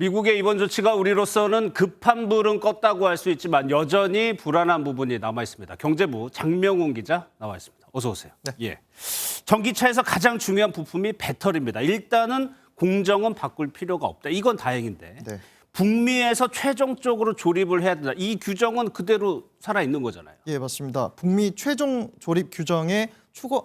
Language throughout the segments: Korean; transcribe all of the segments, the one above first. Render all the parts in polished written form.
미국의 이번 조치가 우리로서는 급한 불은 껐다고 할 수 있지만 여전히 불안한 부분이 남아 있습니다. 경제부 장명훈 기자 나와 있습니다. 어서 오세요. 네. 예. 전기차에서 가장 중요한 부품이 배터리입니다. 일단은 공정은 바꿀 필요가 없다. 이건 다행인데 네. 북미에서 최종적으로 조립을 해야 된다. 이 규정은 그대로 살아 있는 거잖아요. 예, 맞습니다. 북미 최종 조립 규정에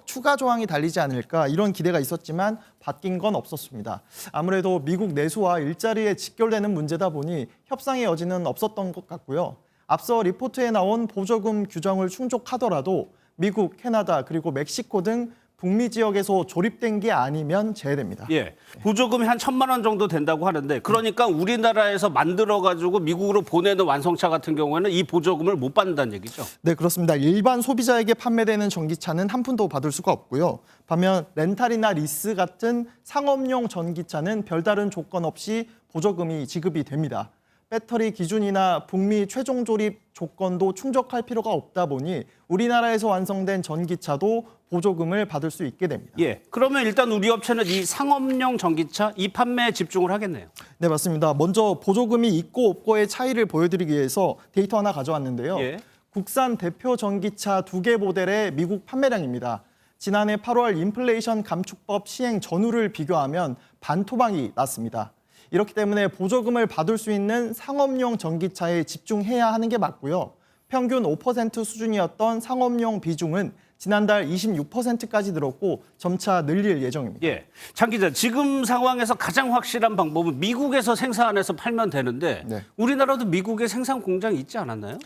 추가 조항이 달리지 않을까 이런 기대가 있었지만 바뀐 건 없었습니다. 아무래도 미국 내수와 일자리에 직결되는 문제다 보니 협상의 여지는 없었던 것 같고요. 앞서 리포트에 나온 보조금 규정을 충족하더라도 미국, 캐나다 그리고 멕시코 등 북미 지역에서 조립된 게 아니면 제외됩니다. 예, 보조금이 한 1,000만 원 정도 된다고 하는데 그러니까 우리나라에서 만들어가지고 미국으로 보내는 완성차 같은 경우에는 이 보조금을 못 받는다는 얘기죠. 네, 그렇습니다. 일반 소비자에게 판매되는 전기차는 한 푼도 받을 수가 없고요. 반면 렌탈이나 리스 같은 상업용 전기차는 별다른 조건 없이 보조금이 지급이 됩니다. 배터리 기준이나 북미 최종 조립 조건도 충족할 필요가 없다 보니 우리나라에서 완성된 전기차도 보조금을 받을 수 있게 됩니다. 예, 그러면 일단 우리 업체는 이 상업용 전기차 이 판매에 집중을 하겠네요. 네, 맞습니다. 먼저 보조금이 있고 없고의 차이를 보여드리기 위해서 데이터 하나 가져왔는데요. 예. 국산 대표 전기차 2개 모델의 미국 판매량입니다. 지난해 8월 인플레이션 감축법 시행 전후를 비교하면 반토막이 났습니다. 이렇기 때문에 보조금을 받을 수 있는 상업용 전기차에 집중해야 하는 게 맞고요. 평균 5% 수준이었던 상업용 비중은 지난달 26%까지 늘었고 점차 늘릴 예정입니다. 예, 장 기자, 지금 상황에서 가장 확실한 방법은 미국에서 생산해서 팔면 되는데 네. 우리나라도 미국에 생산 공장이 있지 않았나요?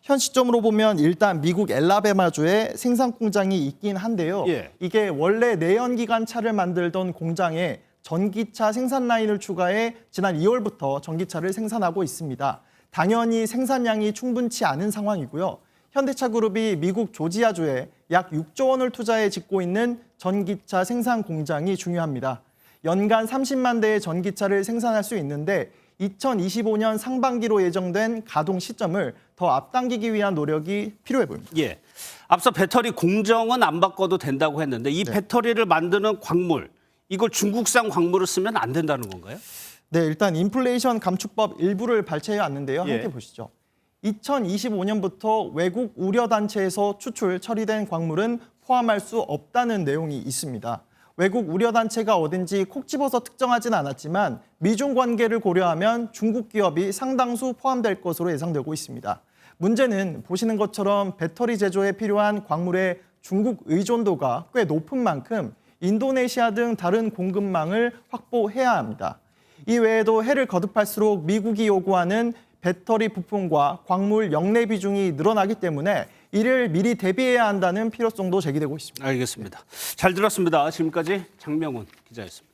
현 시점으로 보면 일단 미국 엘라베마주에 생산 공장이 있긴 한데요. 예. 이게 원래 내연기관 차를 만들던 공장에 전기차 생산 라인을 추가해 지난 2월부터 전기차를 생산하고 있습니다. 당연히 생산량이 충분치 않은 상황이고요. 현대차 그룹이 미국 조지아주에 약 6조 원을 투자해 짓고 있는 전기차 생산 공장이 중요합니다. 연간 30만 대의 전기차를 생산할 수 있는데 2025년 상반기로 예정된 가동 시점을 더 앞당기기 위한 노력이 필요해 보입니다. 예, 앞서 배터리 공정은 안 바꿔도 된다고 했는데 이 배터리를 만드는 광물, 이걸 중국산 광물을 쓰면 안 된다는 건가요? 네, 일단 인플레이션 감축법 일부를 발췌해 왔는데요. 예. 함께 보시죠. 2025년부터 외국 우려단체에서 추출, 처리된 광물은 포함할 수 없다는 내용이 있습니다. 외국 우려단체가 어딘지 콕 집어서 특정하진 않았지만 미중 관계를 고려하면 중국 기업이 상당수 포함될 것으로 예상되고 있습니다. 문제는 보시는 것처럼 배터리 제조에 필요한 광물의 중국 의존도가 꽤 높은 만큼 인도네시아 등 다른 공급망을 확보해야 합니다. 이 외에도 해를 거듭할수록 미국이 요구하는 배터리 부품과 광물 영내 비중이 늘어나기 때문에 이를 미리 대비해야 한다는 필요성도 제기되고 있습니다. 알겠습니다. 잘 들었습니다. 지금까지 장명훈 기자였습니다.